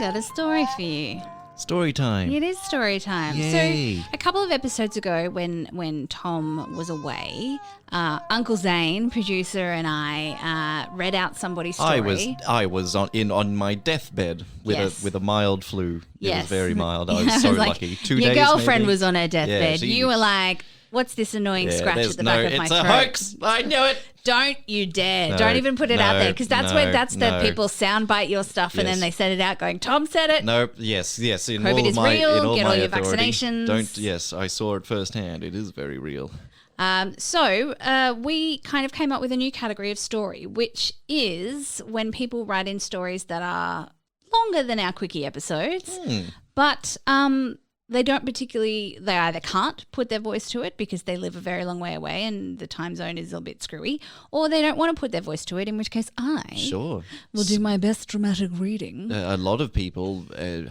got a story for you. Story time. It is story time. Yay. So a couple of episodes ago when Tom was away, Uncle Zane, producer, and I read out somebody's story. I was on my deathbed with a mild flu. It was very mild. I was so lucky. 2 days. Your girlfriend maybe. was on her deathbed. Yeah, you were like, what's this annoying scratch at the back of my throat? It's a hoax. I knew it. Don't you dare. Don't even put it out there, because that's the people soundbite your stuff and then they send it out going, Tom said it. No, yes. In COVID all is my, real. in all Get my all your authority. vaccinations. Yes, I saw it firsthand. It is very real. So we kind of came up with a new category of story, which is when people write in stories that are longer than our quickie episodes, but they either can't put their voice to it because they live a very long way away and the time zone is a bit screwy, or they don't want to put their voice to it, in which case I will do my best dramatic reading. A lot of people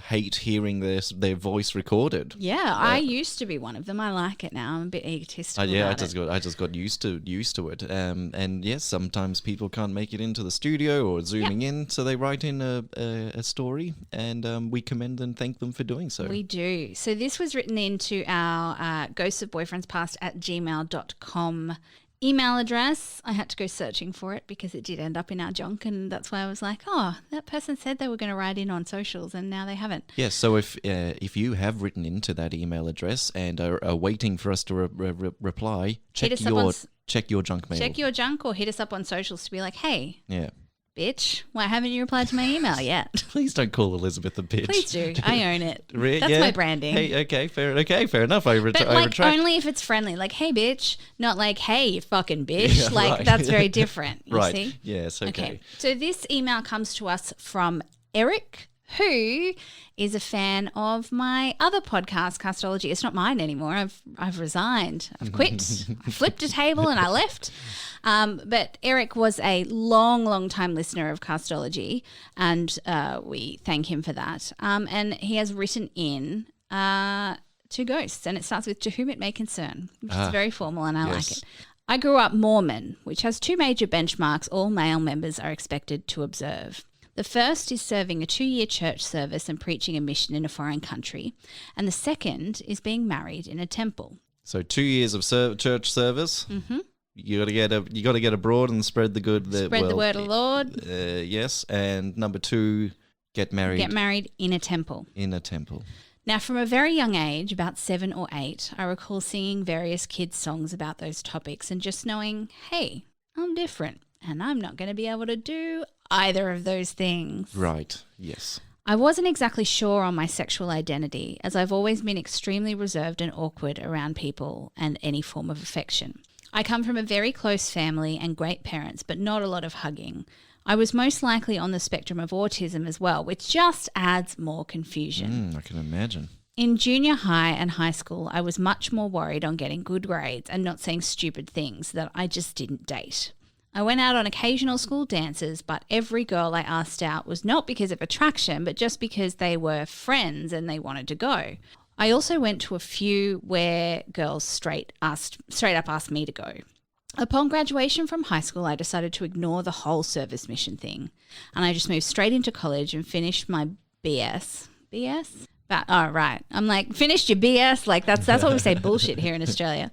hate hearing their voice recorded. Yeah, I used to be one of them. I like it now. I'm a bit egotistical about it. I just got used to it. And yes, sometimes people can't make it into the studio or zooming in, so they write in a story, and we commend and thank them for doing so. We do. So this was written into our ghostsofboyfriendspast@gmail.com email address. I had to go searching for it because it did end up in our junk, and that's why I was like, oh, that person said they were going to write in on socials and now they haven't. Yes, so if you have written into that email address and are waiting for us to reply, check your junk mail. Check your junk or hit us up on socials to be like, hey. Yeah. Bitch, why haven't you replied to my email yet? Please don't call Elizabeth a bitch. Please do. I own it. That's my branding. Hey, okay, fair enough. I retract. Only if it's friendly. Like, hey, bitch. Not like, hey, you fucking bitch. Yeah, that's very different. You see? Yes, okay. So this email comes to us from Eric, who is a fan of my other podcast, Castology. It's not mine anymore. I've resigned. I've quit. I flipped a table and I left. But Eric was a long time listener of Castology, and we thank him for that. And he has written in to ghosts, and it starts with "To whom it may concern," which is very formal, and I like it. I grew up Mormon, which has two major benchmarks all male members are expected to observe. The first is serving a 2-year church service and preaching a mission in a foreign country, and the second is being married in a temple. So 2 years of church service. Mm-hmm. You got to get abroad and spread the good. Spread the word of the Lord. Yes, and number 2, get married. Get married in a temple. In a temple. Now, from a very young age, about 7 or 8, I recall singing various kids' songs about those topics and just knowing, hey, I'm different and I'm not going to be able to do either of those things. Right, yes. I wasn't exactly sure on my sexual identity, as I've always been extremely reserved and awkward around people and any form of affection. I come from a very close family and great parents, but not a lot of hugging. I was most likely on the spectrum of autism as well, which just adds more confusion. I can imagine. In junior high and high school, I was much more worried on getting good grades and not saying stupid things that I just didn't date. I went out on occasional school dances, but every girl I asked out was not because of attraction, but just because they were friends and they wanted to go. I also went to a few where girls straight up asked me to go. Upon graduation from high school, I decided to ignore the whole service mission thing, and I just moved straight into college and finished my BS. BS? But, oh, right. I'm like, finished your BS? Like, that's what we say bullshit here in Australia,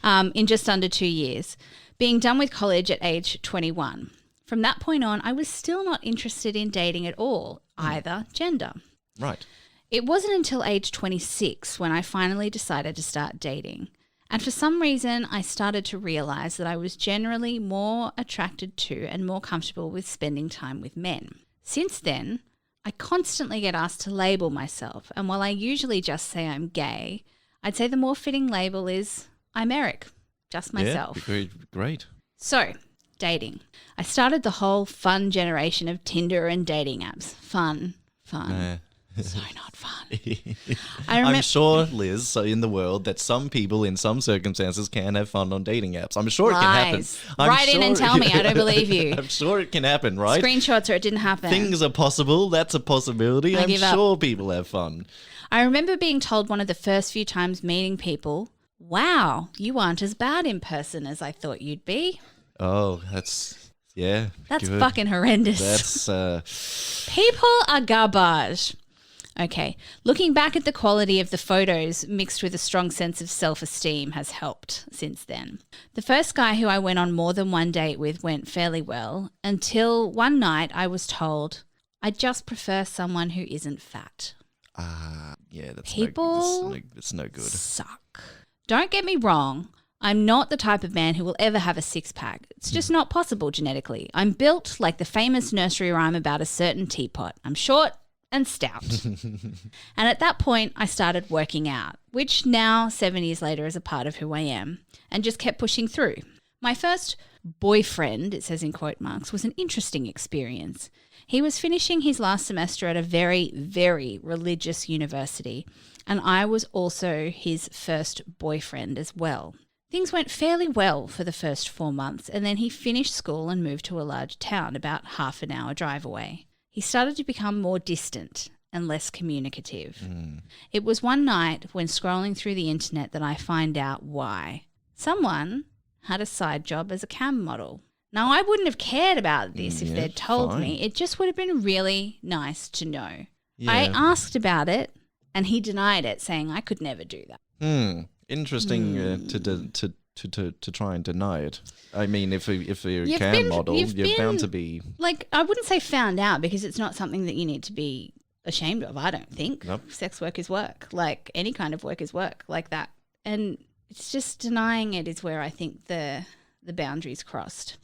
in just under 2 years, being done with college at age 21. From that point on, I was still not interested in dating at all, either gender. Right. It wasn't until age 26 when I finally decided to start dating. And for some reason, I started to realize that I was generally more attracted to and more comfortable with spending time with men. Since then, I constantly get asked to label myself. And while I usually just say I'm gay, I'd say the more fitting label is I'm Eric, just myself. Yeah, great. So, dating. I started the whole fun generation of Tinder and dating apps. Fun. So not fun. I'm sure, Liz, so in the world that some people in some circumstances can have fun on dating apps. I'm sure it can happen. Write in and tell me. I don't believe you. I'm sure it can happen, right? Screenshots or it didn't happen. Things are possible. That's a possibility. I'm sure people have fun. I remember being told one of the first few times meeting people, wow, you aren't as bad in person as I thought you'd be. Oh, that's... Yeah. That's good. Fucking horrendous. That's... People are garbage. Okay. Looking back at the quality of the photos mixed with a strong sense of self-esteem has helped since then. The first guy who I went on more than one date with went fairly well until one night I was told, I just prefer someone who isn't fat. Yeah, that's People it's no good. Suck. Don't get me wrong. I'm not the type of man who will ever have a six-pack. It's just not possible genetically. I'm built like the famous nursery rhyme about a certain teapot. I'm short and stout. And at that point, I started working out, which now, 7 years later, is a part of who I am, and just kept pushing through. My first boyfriend, it says in quote marks, was an interesting experience. He was finishing his last semester at a very, very religious university, and I was also his first boyfriend as well. Things went fairly well for the first 4 months, and then he finished school and moved to a large town about half an hour drive away. He started to become more distant and less communicative. It was one night when scrolling through the internet that I find out why. Someone had a side job as a cam model. Now, I wouldn't have cared about this if they'd told me. It just would have been really nice to know. Yeah. I asked about it, and he denied it, saying I could never do that. Interesting to try and deny it. I mean, if you're a cam model, you're bound to be... Like, I wouldn't say found out because it's not something that you need to be ashamed of, I don't think. Nope. Sex work is work. Like, any kind of work is work like that. And it's just denying it is where I think the boundaries crossed.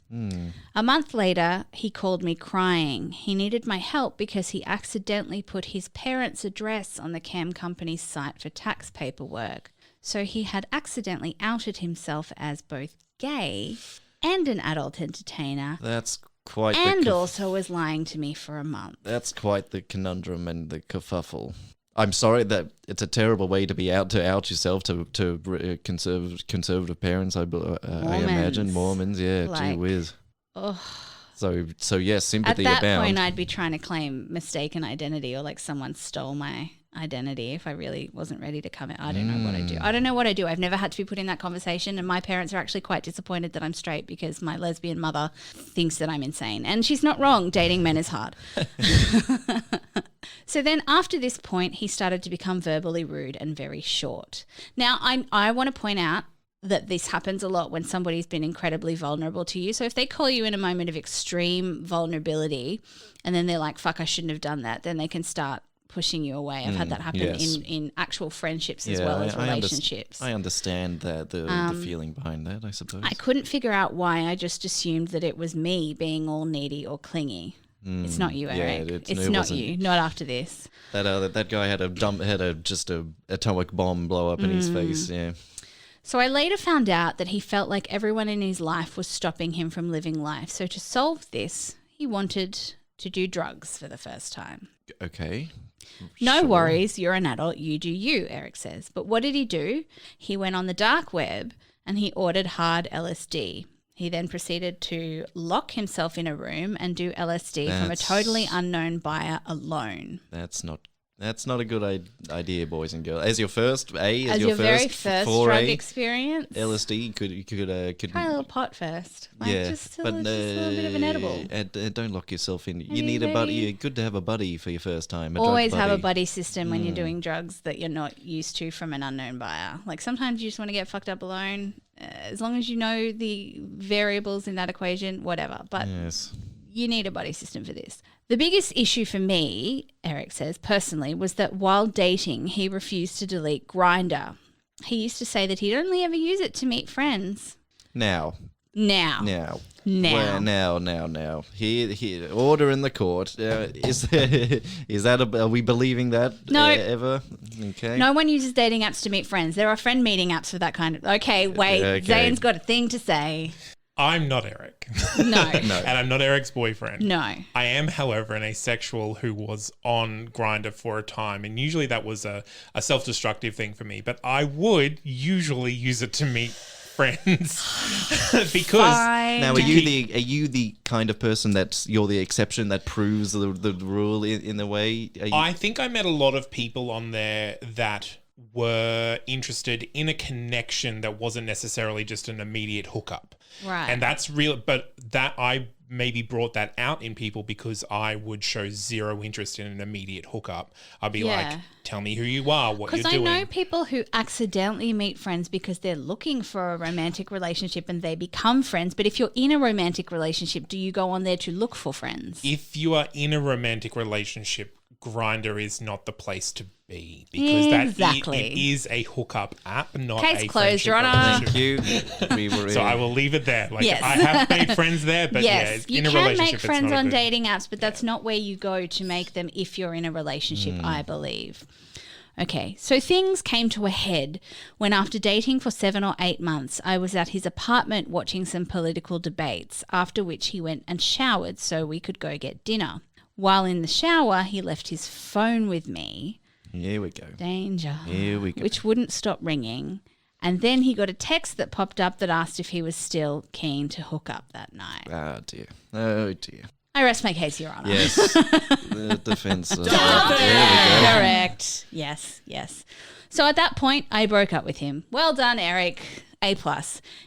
A month later, he called me crying. He needed my help because he accidentally put his parents' address on the cam company's site for tax paperwork. So he had accidentally outed himself as both gay and an adult entertainer. That's quite and also was lying to me for a month. That's quite the conundrum and the kerfuffle. I'm sorry that it's a terrible way to be out yourself to conservative parents. I imagine Mormons. Yeah, like, gee whiz. Oh. So yes, sympathy abound. At that point, I'd be trying to claim mistaken identity or like someone stole my identity if I really wasn't ready to come out. I don't know what I do. I've never had to be put in that conversation, and my parents are actually quite disappointed that I'm straight because my lesbian mother thinks that I'm insane. And she's not wrong. Dating men is hard. So then after this point, he started to become verbally rude and very short. Now, I want to point out that this happens a lot when somebody's been incredibly vulnerable to you. So if they call you in a moment of extreme vulnerability and then they're like, fuck, I shouldn't have done that, then they can start pushing you away. I've had that happen in actual friendships as well as relationships. I understand the feeling behind that, I suppose. I couldn't figure out why. I just assumed that it was me being all needy or clingy. It's not you, Eric. It's not you. Not after this. That guy had a atomic bomb blow up in his face. Yeah. So I later found out that he felt like everyone in his life was stopping him from living life. So to solve this, he wanted to do drugs for the first time. Okay. No worries, you're an adult, you do you, Eric says. But what did he do? He went on the dark web and he ordered hard LSD. He then proceeded to lock himself in a room and do LSD from a totally unknown buyer alone. That's not a good idea, boys and girls. As your first, very first drug experience, LSD could try a little pot first. Just a little bit of an edible. And don't lock yourself in. You need a buddy. You're good to have a buddy for your first time. Always have a buddy system when you're doing drugs that you're not used to from an unknown buyer. Like sometimes you just want to get fucked up alone. As long as you know the variables in that equation, whatever. But you need a buddy system for this. The biggest issue for me, Eric says, personally, was that while dating, he refused to delete Grindr. He used to say that he'd only ever use it to meet friends. Now. Well, now. Here, order in the court. Is that are we believing that? No. Ever? Okay. No one uses dating apps to meet friends. There are friend meeting apps for that kind of... Okay, wait. Zane's got a thing to say. I'm not Eric. No. And I'm not Eric's boyfriend. No. I am, however, an asexual who was on Grindr for a time. And usually that was a self-destructive thing for me. But I would usually use it to meet friends. Because... Now, are you the kind of person you're the exception that proves the rule in the way? I think I met a lot of people on there that were interested in a connection that wasn't necessarily just an immediate hookup. Right. And that's real, but that I maybe brought that out in people because I would show zero interest in an immediate hookup. I'd be like, tell me who you are, what you're doing. Because I know people who accidentally meet friends because they're looking for a romantic relationship and they become friends. But if you're in a romantic relationship, do you go on there to look for friends? If you are in a romantic relationship, Grindr is not the place to be because it is a hookup app, not Case a closed, Your friendship Honour. relationship. Thank you. We were So I will leave it there. Like Yes. I have made friends there, but Yes, yeah, you in a can relationship, make friends it's not on a good, dating apps, but that's not where you go to make them if you're in a relationship, I believe. Okay, so things came to a head when after dating for 7 or 8 months, I was at his apartment watching some political debates, after which he went and showered so we could go get dinner. While in the shower, he left his phone with me. Here we go. Danger. Here we go. Which wouldn't stop ringing. And then he got a text that popped up that asked if he was still keen to hook up that night. Oh, dear. Oh, dear. I rest my case, Your Honour. Yes. The defense. There we go. Correct. Yes, yes. So at that point, I broke up with him. Well done, Eric. A+.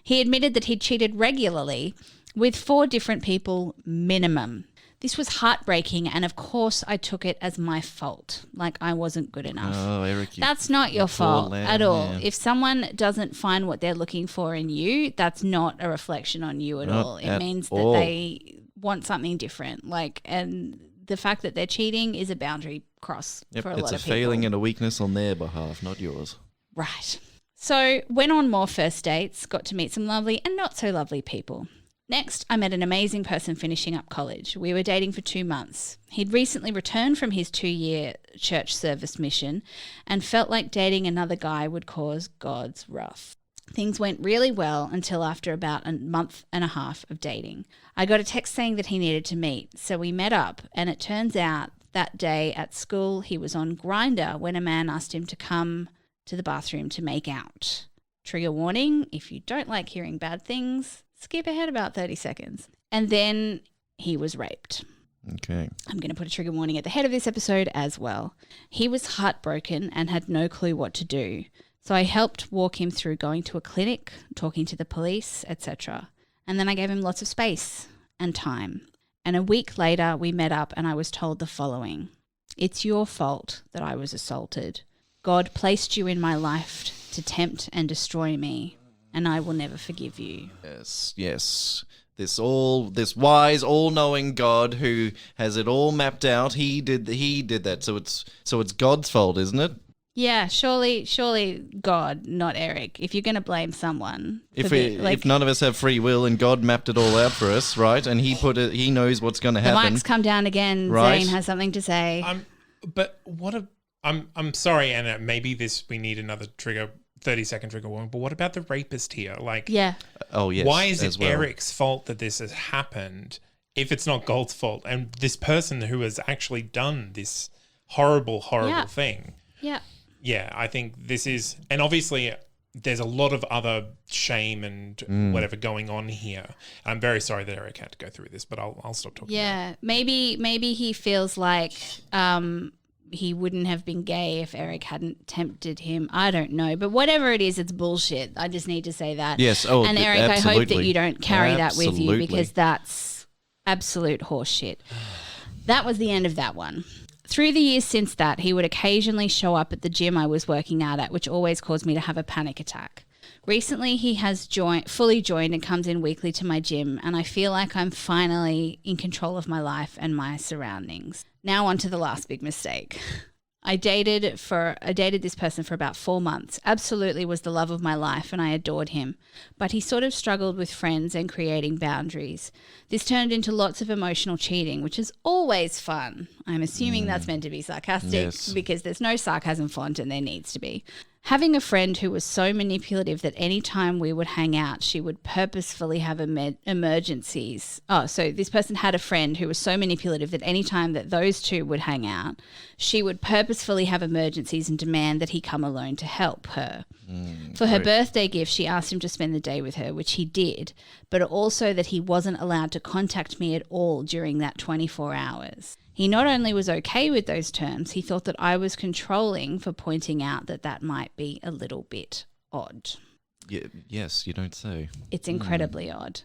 He admitted that he'd cheated regularly with 4 different people minimum. This was heartbreaking, and of course I took it as my fault, like I wasn't good enough. Oh, Eric. That's not your fault at all. Yeah. If someone doesn't find what they're looking for in you, that's not a reflection on you at Not all. It at means all. that they want something different. And the fact that they're cheating is a boundary cross for a lot of people. It's a failing and a weakness on their behalf, not yours. Right. So went on more first dates, got to meet some lovely and not so lovely people. Next, I met an amazing person finishing up college. We were dating for 2 months. He'd recently returned from his 2-year church service mission and felt like dating another guy would cause God's wrath. Things went really well until after about a month and a half of dating. I got a text saying that he needed to meet, so we met up, and it turns out that day at school he was on Grindr when a man asked him to come to the bathroom to make out. Trigger warning, if you don't like hearing bad things, skip ahead about 30 seconds. And then he was raped. Okay. I'm going to put a trigger warning at the head of this episode as well. He was heartbroken and had no clue what to do. So I helped walk him through going to a clinic, talking to the police, etc. And then I gave him lots of space and time. And a week later, we met up and I was told the following. It's your fault that I was assaulted. God placed you in my life to tempt and destroy me, and I will never forgive you. Yes. This wise, all-knowing God who has it all mapped out. He did that. So it's God's fault, isn't it? Yeah, surely God, not Eric. If you're going to blame someone, If none of us have free will and God mapped it all out for us, right? And he knows what's going to the happen. mic's come down again. Right. Zane has something to say. I'm sorry, Anna. Maybe we need another 30-second trigger warning. But what about the rapist here? Like, Yeah. Oh yes. why is it well. Eric's fault that this has happened if it's not Gold's fault? And this person who has actually done this horrible Yeah. thing. Yeah. Yeah, I think this is, and obviously there's a lot of other shame and whatever going on here. I'm very sorry that Eric had to go through this, but I'll stop talking. Yeah. Maybe he feels like he wouldn't have been gay if Eric hadn't tempted him. I don't know. But whatever it is, it's bullshit. I just need to say that. Yes. Oh, and Eric, I hope that absolutely. you don't carry that with you Absolutely. because that's absolute horseshit. That was the end of that one. Through the years since that, he would occasionally show up at the gym I was working out at, which always caused me to have a panic attack. Recently, he has fully joined and comes in weekly to my gym, and I feel like I'm finally in control of my life and my surroundings. Now on to the last big mistake. I dated this person for about 4 months. Absolutely was the love of my life and I adored him. But he sort of struggled with friends and creating boundaries. This turned into lots of emotional cheating, which is always fun. I'm assuming that's meant to be sarcastic Yes. because there's no sarcasm font and there needs to be. Having a friend who was so manipulative that any time we would hang out, she would purposefully have emergencies. Oh, so this person had a friend who was so manipulative that any time that those two would hang out, she would purposefully have emergencies and demand that he come alone to help her. For her birthday gift, she asked him to spend the day with her, which he did, but also that he wasn't allowed to contact me at all during that 24 hours. He not only was okay with those terms, he thought that I was controlling for pointing out that that might be a little bit odd. Yes, you don't say. It's incredibly odd.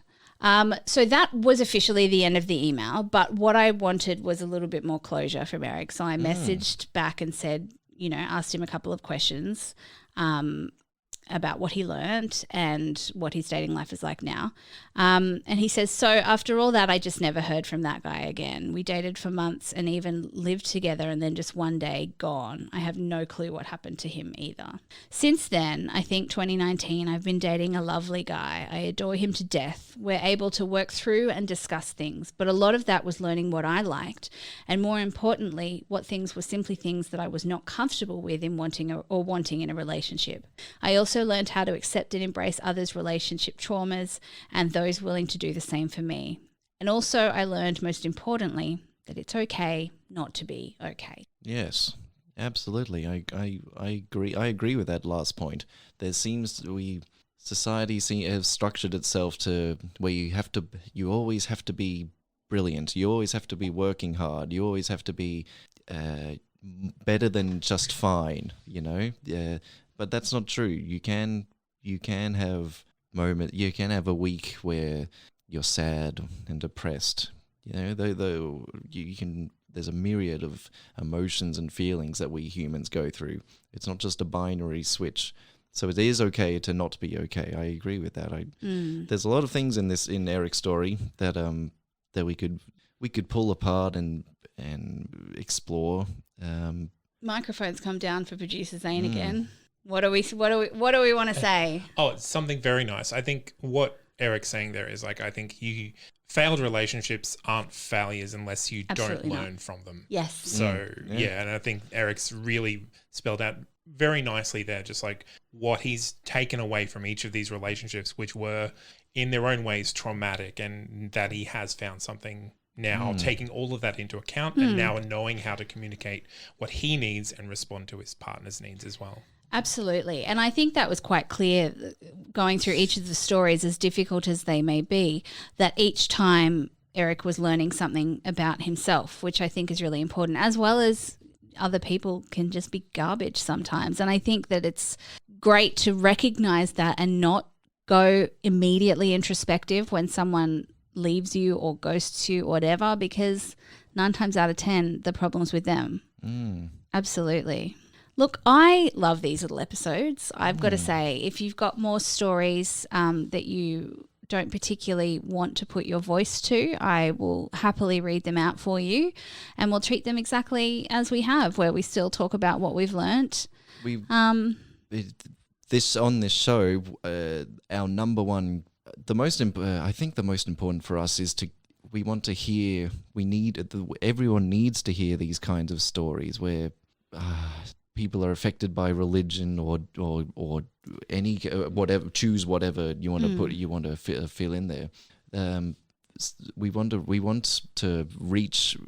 So that was officially the end of the email, but what I wanted was a little bit more closure from Eric. So I messaged back and said, asked him a couple of questions about what he learned and what his dating life is like now. And he says, so after all that, I just never heard from that guy again. We dated for months and even lived together, and then just one day gone. I have no clue what happened to him either. Since then, I think 2019, I've been dating a lovely guy. I adore him to death. We're able to work through and discuss things, but a lot of that was learning what I liked, and more importantly, what things were simply things that I was not comfortable with in wanting in a relationship. I also learned how to accept and embrace others' relationship traumas and those willing to do the same for me. And also I learned, most importantly, that it's okay not to be okay. Yes, absolutely. I agree. I agree with that last point. There seems society has structured itself to where you always have to be brilliant. You always have to be working hard. You always have to be better than just fine. But that's not true. You can have you can have a week where you're sad and depressed. There's a myriad of emotions and feelings that we humans go through. It's not just a binary switch. So it is okay to not be okay. I agree with that. There's a lot of things in Eric's story that we could pull apart and explore. Microphones come down for producer Zane again. What do we want to say? Oh, it's something very nice. I think what Eric's saying there is I think failed relationships aren't failures unless you Absolutely don't learn not. from them. Yes. So and I think Eric's really spelled out very nicely there, just what he's taken away from each of these relationships, which were in their own ways traumatic, and that he has found something now, taking all of that into account and now knowing how to communicate what he needs and respond to his partner's needs as well. Absolutely. And I think that was quite clear going through each of the stories, as difficult as they may be, that each time Eric was learning something about himself, which I think is really important, as well as other people can just be garbage sometimes. And I think that it's great to recognize that and not go immediately introspective when someone leaves you or ghosts you or whatever, because 9 times out of 10, the problem's with them. Absolutely. Look, I love these little episodes. I've got to say, if you've got more stories that you don't particularly want to put your voice to, I will happily read them out for you, and we'll treat them exactly as we have, where we still talk about what we've learnt. On this show, our number one, I think the most important for us is everyone needs to hear these kinds of stories where people are affected by religion or any whatever. Choose whatever you want to fill in there. We want to reach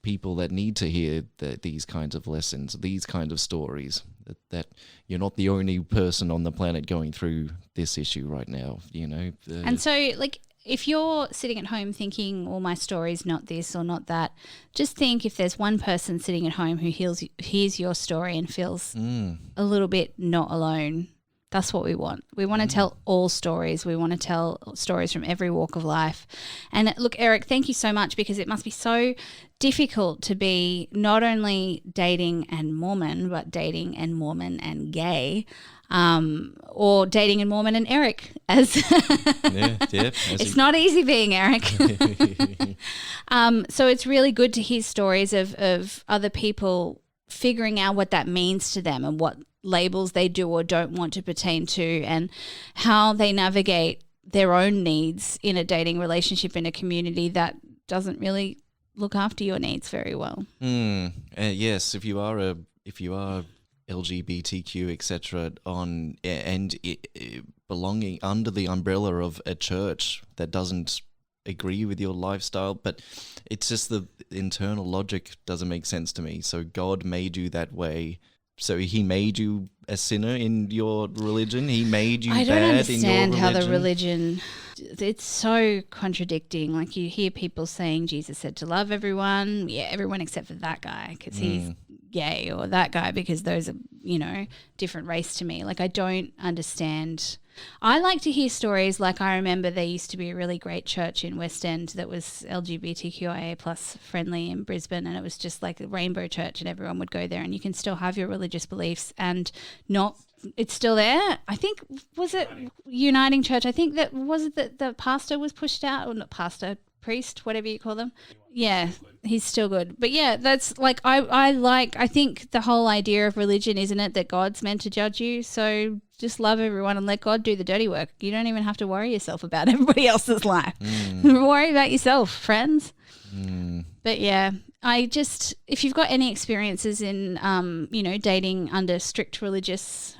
people that need to hear these kinds of lessons, these kinds of stories. That you're not the only person on the planet going through this issue right now. And so, if you're sitting at home thinking, well, my story's not this or not that, just think if there's one person sitting at home who hears your story and feels a little bit not alone. That's what we want. We want to tell all stories. We want to tell stories from every walk of life. And look, Eric, thank you so much, because it must be so difficult to be not only dating and Mormon, but dating and Mormon and gay, or dating and Mormon and Eric. It's not easy being Eric. So it's really good to hear stories of other people figuring out what that means to them and what labels they do or don't want to pertain to, and how they navigate their own needs in a dating relationship in a community that doesn't really look after your needs very well. Yes, if you are LGBTQ, etc., belonging under the umbrella of a church that doesn't agree with your lifestyle, but it's just the internal logic doesn't make sense to me. So God made you that way So he made you a sinner in your religion? He made you I don't bad in your understand religion? how the religion, it's so contradicting. Like you hear people saying Jesus said to love everyone. Yeah, everyone except for that guy because he's gay, or that guy because those are, different race to me. Like I don't understand. I like to hear stories. Like I remember there used to be a really great church in West End that was LGBTQIA plus friendly in Brisbane, and it was just like a rainbow church, and everyone would go there, and you can still have your religious beliefs and not. It's still there. I think, was it Uniting Church? I think that the pastor was pushed out, or not pastor, priest, whatever you call them. Yeah, he's still good. But yeah, that's like I think the whole idea of religion, isn't it, that God's meant to judge you? So just love everyone and let God do the dirty work. You don't even have to worry yourself about everybody else's life. Worry about yourself, friends. But yeah, if you've got any experiences in, dating under strict religious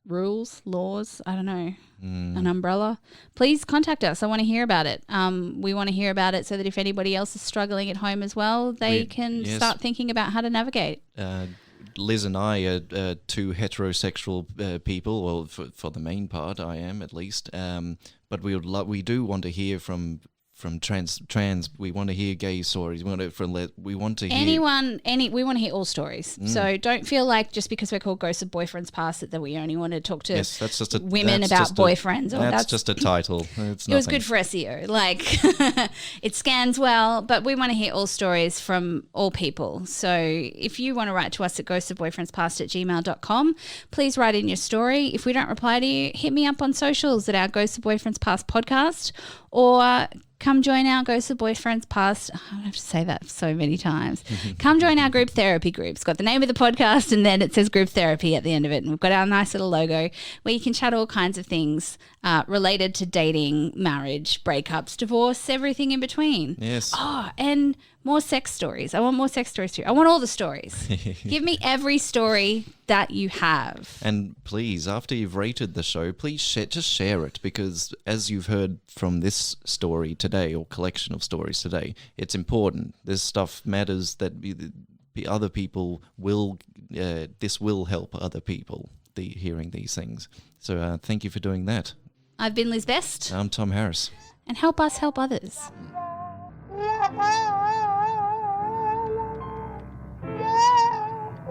rules, laws, I don't know, an umbrella, please contact us. I want to hear about it. We want to hear about it so that if anybody else is struggling at home as well, they can start thinking about how to navigate. Liz and I are two heterosexual people. Well, for the main part, I am at least. But we do want to hear from trans. We want to hear gay stories. We want to hear anyone. We want to hear all stories. So don't feel like just because we're called Ghosts of Boyfriends Past that we only want to talk to women about boyfriends. That's just a title. It was good for SEO. Like it scans well, but we want to hear all stories from all people. So if you want to write to us at ghostsofboyfriendspast@gmail.com, please write in your story. If we don't reply to you, hit me up on socials at our Ghosts of Boyfriends Past podcast, or come join our Ghosts of Boyfriends Past. I have to say that so many times. Come join our group therapy group. It's got the name of the podcast and then it says group therapy at the end of it. And we've got our nice little logo where you can chat all kinds of things related to dating, marriage, breakups, divorce, everything in between. Yes. Oh, and more sex stories. I want more sex stories too. I want all the stories. Give me every story that you have. And please, after you've rated the show, please share it, because as you've heard from this story today, or collection of stories today, it's important. This stuff matters, that other people will, this will help other people, hearing these things. So thank you for doing that. I've been Liz Best. I'm Tom Harris. And help us help others.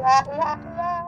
La la la